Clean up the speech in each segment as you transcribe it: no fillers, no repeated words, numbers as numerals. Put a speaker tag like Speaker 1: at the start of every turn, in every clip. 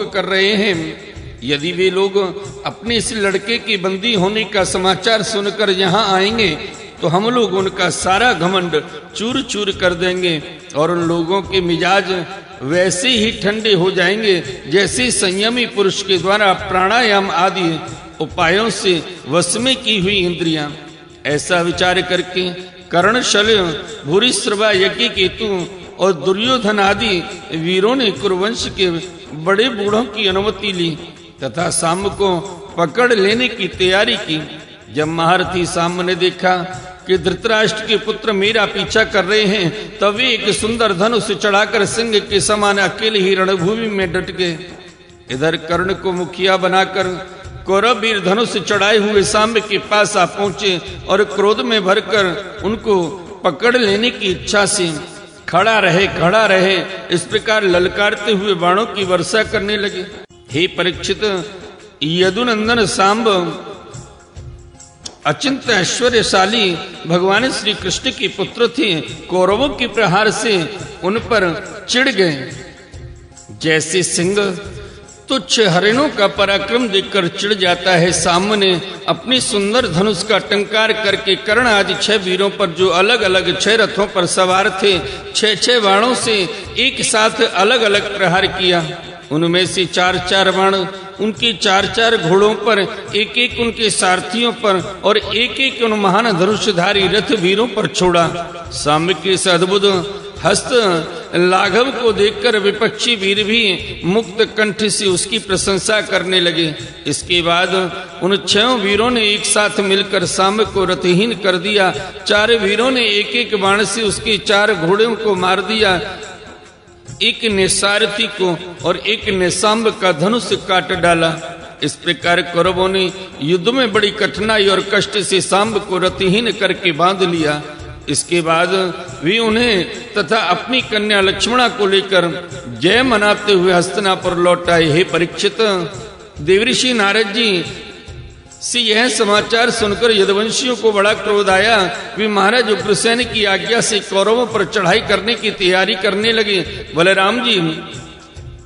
Speaker 1: कर रहे हैं। यदि वे लोग अपने इस लड़के के बंदी होने का समाचार सुनकर यहाँ आएंगे तो हम लोग उनका सारा घमंड चूर चूर कर देंगे और उन लोगों के मिजाज वैसे ही ठंडे हो जाएंगे जैसे संयमी पुरुष के द्वारा प्राणायाम आदि उपायों से वश में की हुई इंद्रियां। ऐसा विचार करके कर्ण, शल्य, भूरिश्रवा, यज्ञकेतु और दुर्योधन आदि वीरों ने कुरुवंश के बड़े बूढ़ों की अनुमति ली तथा साम्ब को पकड़ लेने की तैयारी की। जब महारथी साम्ब ने देखा कि धृतराष्ट्र के पुत्र मेरा पीछा कर रहे हैं तब वे एक सुंदर धनुष चढ़ाकर सिंह के समान अकेले ही रणभूमि में डट गए। इधर कर्ण को मुखिया बनाकर कौरव वीर धनुष चढ़ाए हुए साम्ब के पास आ पहुंचे और क्रोध में भरकर उनको पकड़ लेने की इच्छा से खड़ा रहे इस प्रकार ललकारते हुए बाणों की वर्षा करने लगे। हे परीक्षित, यदुनंदन साम्ब अचिंत ऐश्वर्यशाली भगवान श्री कृष्ण के पुत्र थे। कौरवों के प्रहार से उन पर चिढ़ गए। जैसे सिंह तुच्छ हरिणों का पराक्रम देखकर चिढ़ जाता है, साम्ब ने अपनी सुंदर धनुष का टंकार करके कर्ण आदि 6 वीरों पर जो अलग अलग 6 रथों पर सवार थे 6 बाणों से एक साथ अलग अलग प्रहार किया। उनमें से 4 बाण उनके 4 घोड़ों पर, एक उनके सारथियों पर और एक उन महान धनुषधारी रथ वीरों पर छोड़ा। साम्ब के इस अद्भुत हस्त लाघव को देखकर विपक्षी वीर भी मुक्त कंठ से उसकी प्रशंसा करने लगे। इसके बाद उन 6 वीरों ने एक साथ मिलकर साम्ब को रथहीन कर दिया। 4 वीरों ने एक बाण से उसके 4 घोड़ों को मार दिया। एक ने सारथी को और एक ने साम्ब का धनुष काट डाला। इस प्रकार कौरवों ने युद्ध में बड़ी कठिनाई और कष्ट से साम्ब को रथहीन करके बांध लिया। इसके बाद वे उन्हें तथा अपनी कन्या लक्ष्मणा को लेकर जय मनाते हुए हस्तिनापुर लौट आए। हे परीक्षित, देवऋषि नारद जी से यह समाचार सुनकर यदुवंशियों को बड़ा क्रोध आया। वे महाराज उग्रसेन की आज्ञा से कौरवों पर चढ़ाई करने की तैयारी करने लगे। बलराम जी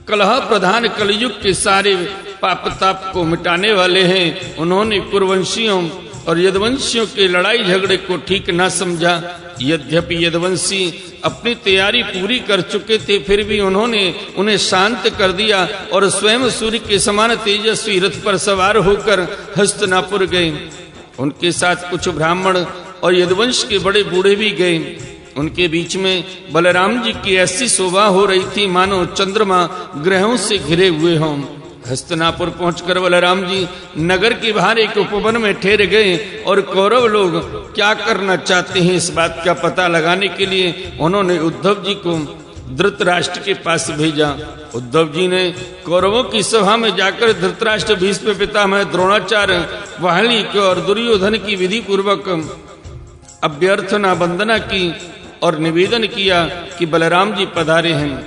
Speaker 1: कलह प्रधान कलयुग के सारे पाप ताप को मिटाने वाले हैं। उन्होंने कुरुवंशियों और यदुवंशियों के लड़ाई झगड़े को ठीक न समझा। यद्यपि यदुवंशी अपनी तैयारी पूरी कर चुके थे फिर भी उन्होंने उन्हें शांत कर दिया और स्वयं सूर्य के समान तेजस्वी रथ पर सवार होकर हस्तिनापुर गए। उनके साथ कुछ ब्राह्मण और यदुवंश के बड़े बूढ़े भी गए। उनके बीच में बलराम जी की ऐसी शोभा हो रही थी मानो चंद्रमा ग्रहों से घिरे हुए हों। हस्तिनापुर पहुंचकर बलराम जी नगर के बाहर एक उपवन में ठहर गए और कौरव लोग क्या करना चाहते हैं इस बात का पता लगाने के लिए उन्होंने उद्धव जी को धृतराष्ट्र के पास भेजा। उद्धव जी ने कौरवों की सभा में जाकर धृतराष्ट्र, भीष्म पितामह, द्रोणाचार्य, वाली और दुर्योधन की विधि पूर्वक अभ्यर्थना वंदना की और निवेदन किया कि बलराम जी पधारे हैं।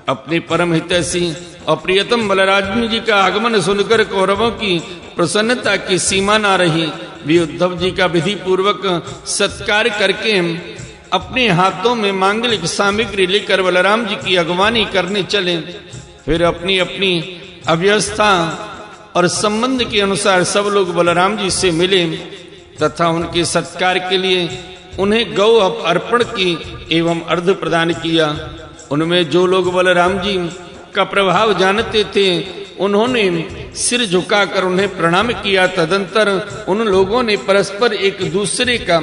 Speaker 1: अपने परम हितैषी और प्रियतम बलराम जी का आगमन सुनकर कौरवों की प्रसन्नता की सीमा न रही। वे उद्धव जी का विधि पूर्वक सत्कार करके अपने हाथों में मांगलिक सामग्री लेकर बलराम जी की अगवानी करने चले। फिर अपनी अपनी अव्यवस्था और संबंध के अनुसार सब लोग बलराम जी से मिले तथा उनके सत्कार के लिए उन्हें गौ अर्पण की एवं अर्घ प्रदान किया। उनमें जो लोग बलराम जी का प्रभाव जानते थे उन्होंने सिर झुकाकर उन्हें प्रणाम किया। तदंतर उन लोगों ने परस्पर एक दूसरे का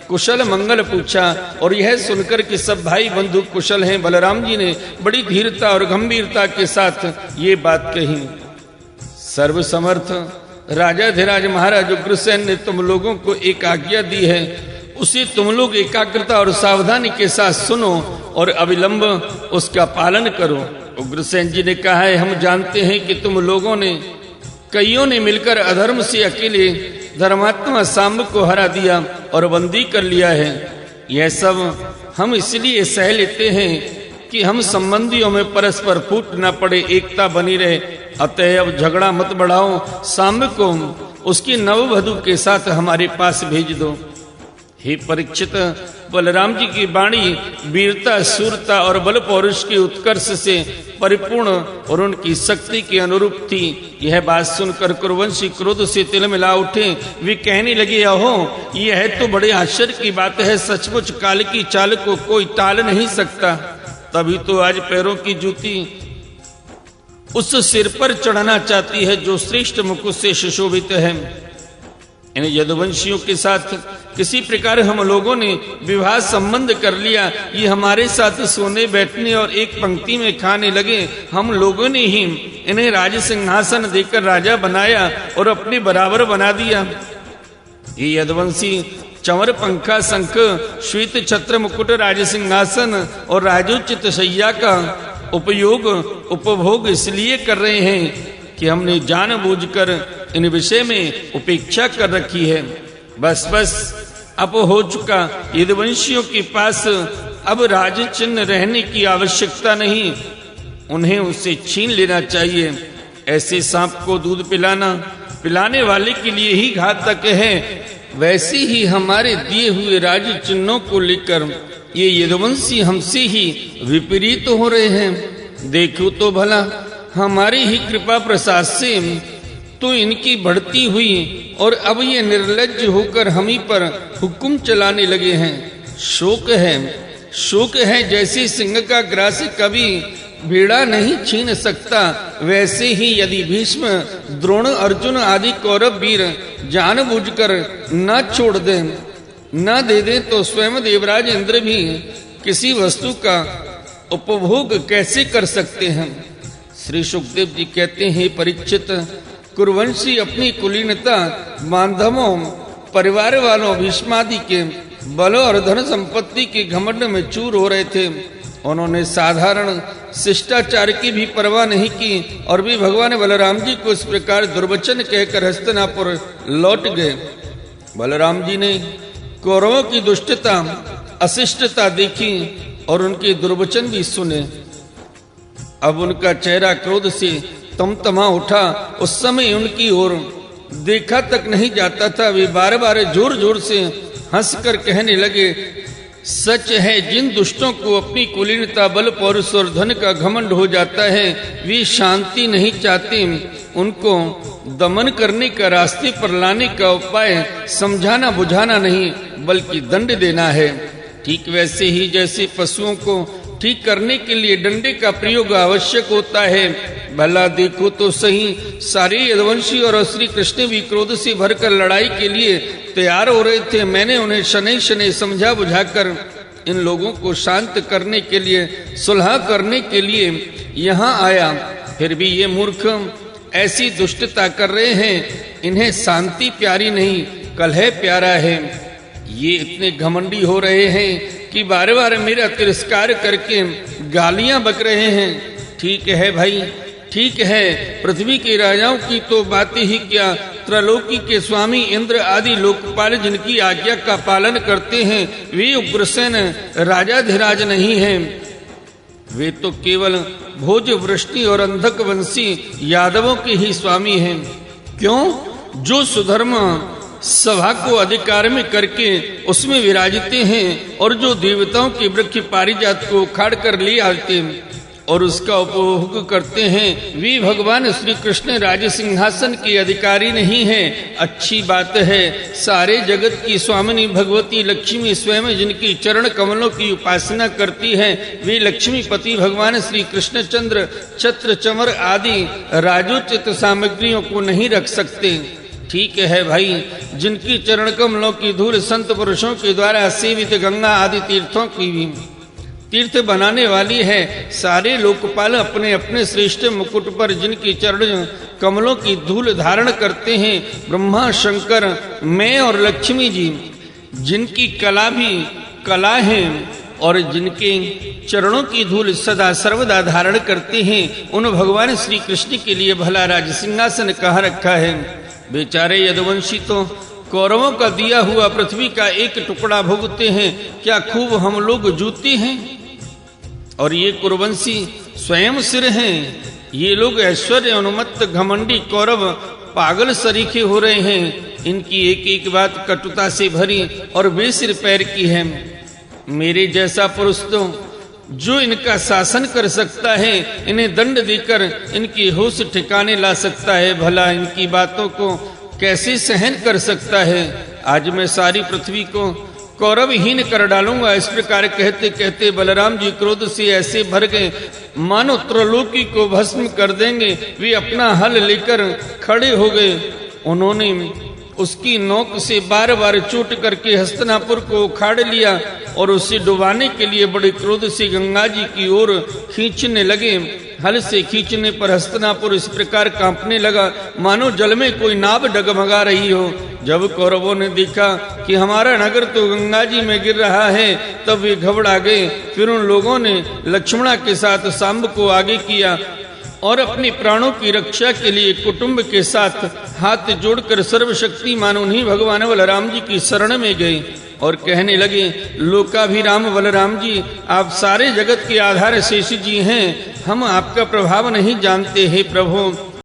Speaker 1: कुशल मंगल पूछा और यह सुनकर कि सब भाई बंधु कुशल हैं, बलराम जी ने बड़ी धीरता और गंभीरता के साथ ये बात कही। सर्वसमर्थ राजाधिराज महाराज उग्रसेन ने तुम लोगों को एक आज्ञा दी है, उसे तुम लोग एकाग्रता और सावधानी के साथ सुनो और अविलंब उसका पालन करो। उग्रसेन जी ने कहा है, हम जानते हैं कि तुम लोगों ने कईयों ने मिलकर अधर्म से अकेले धर्मात्मा साम्ब को हरा दिया और बंदी कर लिया है। यह सब हम इसलिए सह लेते हैं कि हम संबंधियों में परस्पर फूट न पड़े, एकता बनी रहे। अतएव झगड़ा मत बढ़ाओ, साम्ब को उसकी नववधू के साथ हमारे पास भेज दो। हे परीक्षित, बलराम जी की वाणी वीरता, शूरता और बल पौरुष के उत्कर्ष से परिपूर्ण और उनकी शक्ति के अनुरूप थी। यह बात सुनकर कुरुवंशी क्रोध से तिलमिला उठे। वे कहने लगे, अहो, यह तो बड़े आश्चर्य की बात है। सचमुच काल की चाल को कोई टाल नहीं सकता। तभी तो आज पैरों की जूती उस सिर पर चढ़ना चाहती है जो श्रेष्ठ मुकुट से सुशोभित है। इन यदुवंशियों के साथ किसी प्रकार हम लोगों ने विवाह संबंध कर लिया। ये हमारे साथ सोने, बैठने और एक पंक्ति में खाने लगे। हम लोगों ने ही इन्हें राज सिंहासन देकर राजा बनाया और अपने बराबर बना दिया। ये यदुवंशी चंवर, पंखा, शंख, श्वेत छत्र, मुकुट, राज सिंहासन और राजोचित शैया का उपभोग इसलिए कर रहे हैं कि हमने जानबूझकर इन विषय में उपेक्षा कर रखी है। बस अब हो चुका। यदुवंशियों के पास अब राज चिन्ह रहने की आवश्यकता नहीं, उन्हें उससे छीन लेना चाहिए। ऐसे सांप को दूध पिलाने वाले के लिए ही घातक है। वैसे ही हमारे दिए हुए राज चिन्हों को लेकर ये यदुवंशी हमसे ही विपरीत हो रहे हैं। देखो तो भला, हमारी ही कृपा प्रसाद से तो इनकी बढ़ती हुई और अब ये निर्लज्ज होकर हम ही पर हुक्म चलाने लगे हैं। शोक है जैसे सिंह का ग्रास कभी भेड़ा नहीं छीन सकता, वैसे ही यदि भीष्म, द्रोण, अर्जुन आदि कौरव वीर जानबूझकर न छोड़ दें, न दे दें, तो स्वयं देवराज इंद्र भी किसी वस्तु का उपभोग कैसे कर सकते हैं। श्री सुखदेव जी कहते हैं, परीक्षित, कुरुवंशी अपनी कुलीनता, बांधवों, परिवार वालों, भीष्मादि के बल और धन संपत्ति के घमंड में चूर हो रहे थे। उन्होंने साधारण शिष्टाचार की भी परवाह नहीं की और भी भगवान बलराम जी को इस प्रकार दुर्वचन कहकर हस्तिनापुर लौट गए। बलराम जी ने कौरवों की दुष्टता, अशिष्टता देखी और उनके दुर्वचन भी सुने। अब उनका चेहरा क्रोध से तमतमा उठा। उस समय उनकी ओर देखा तक नहीं जाता था। वे बार बार जोर जोर से हंसकर कहने लगे, सच है, जिन दुष्टों को अपनी कुलीनता, बल, पौरुष और धन का घमंड हो जाता है, वे शांति नहीं चाहते। उनको दमन करने का, रास्ते पर लाने का उपाय समझाना बुझाना नहीं, बल्कि दंड देना है। ठीक वैसे ही जैसे पशुओं को ठीक करने के लिए डंडे का प्रयोग आवश्यक होता है। भला देखो तो सही, सारे यदुवंशी और श्री कृष्ण भी क्रोध से भरकर लड़ाई के लिए तैयार हो रहे थे। मैंने उन्हें शनै शनै समझा बुझाकर इन लोगों को शांत करने के लिए, सुलह करने के लिए यहाँ आया। फिर भी ये मूर्ख ऐसी दुष्टता कर रहे हैं। इन्हें शांति प्यारी नहीं, कलह प्यारा है। ये इतने घमंडी हो रहे हैं कि बार बार मेरा तिरस्कार करके गालियां बक रहे हैं। ठीक है भाई, ठीक है, पृथ्वी के राजाओं की तो बातें ही क्या, त्रैलोकी के स्वामी इंद्र आदि लोकपाल जिनकी आज्ञा का पालन करते हैं, वे उग्रसेन राजाधिराज नहीं हैं। वे तो केवल भोज, वृष्टि और अंधक वंशी यादवों के ही स्वामी हैं। क्यों? जो सुधर्म सभा को अधिकार में करके उसमें विराजते हैं और जो देवताओं के वृक्ष पारिजात को उखाड़ कर ले आते और उसका उपभोग करते हैं, वे भगवान श्री कृष्ण राज सिंहासन के अधिकारी नहीं हैं। अच्छी बात है, सारे जगत की स्वामिनी भगवती लक्ष्मी स्वयं जिनकी चरण कमलों की उपासना करती है, वे लक्ष्मीपति भगवान श्री कृष्णचंद्र छत्र, चमर आदि राजोचित सामग्रियों को नहीं रख सकते। ठीक है भाई, जिनकी चरण कमलों की धूल संत पुरुषों के द्वारा सेवित गंगा आदि तीर्थों की भी तीर्थ बनाने वाली है। सारे लोकपाल अपने अपने श्रेष्ठ मुकुट पर जिनकी चरण कमलों की धूल धारण करते हैं, ब्रह्मा, शंकर, मैं और लक्ष्मी जी, जिनकी कला भी कला है और जिनके चरणों की धूल सदा सर्वदा धारण करते हैं, उन भगवान श्री कृष्ण के लिए भला राज सिंहासन कहाँ रखा है। बेचारे यदुवंशी तो कौरवों का दिया हुआ पृथ्वी का एक टुकड़ा भोगते हैं, क्या खूब हम लोग जूते हैं। और ये कुरुवंशी स्वयं सिर हैं। ये लोग ऐश्वर्य उन्मत्त घमंडी कौरव पागल सरीखे हो रहे हैं। इनकी एक एक बात कटुता से भरी और बेसिर पैर की है। मेरे जैसा पुरुष तो जो इनका शासन कर सकता है, इन्हें दंड देकर इनकी होश ठिकाने ला सकता है, भला इनकी बातों को कैसे सहन कर सकता है। आज मैं सारी पृथ्वी को कौरवहीन कर डालूंगा। इस प्रकार कहते कहते बलराम जी क्रोध से ऐसे भर गए मानो त्रलोकी को भस्म कर देंगे। वे अपना हल लेकर खड़े हो गए। उन्होंने उसकी नोक से बार बार चोट करके हस्तिनापुर को उखाड़ लिया और उसे डुबाने के लिए बड़े क्रोध से गंगा जी की ओर खींचने लगे। हल से खींचने पर हस्तिनापुर इस प्रकार कांपने लगा मानो जल में कोई नाव डगमगा रही हो। जब कौरवों ने देखा कि हमारा नगर तो गंगा जी में गिर रहा है, तब वे घबरा गए। फिर उन लोगों ने लक्ष्मणा के साथ सांब को आगे किया और अपने प्राणों की रक्षा के लिए कुटुंब के साथ हाथ जोड़कर सर्वशक्तिमान उन्हीं भगवान बलराम जी की शरण में गए और कहने लगे, लोकाभिराम बलराम जी, आप सारे जगत के आधार शेष जी हैं, हम आपका प्रभाव नहीं जानते हैं प्रभु।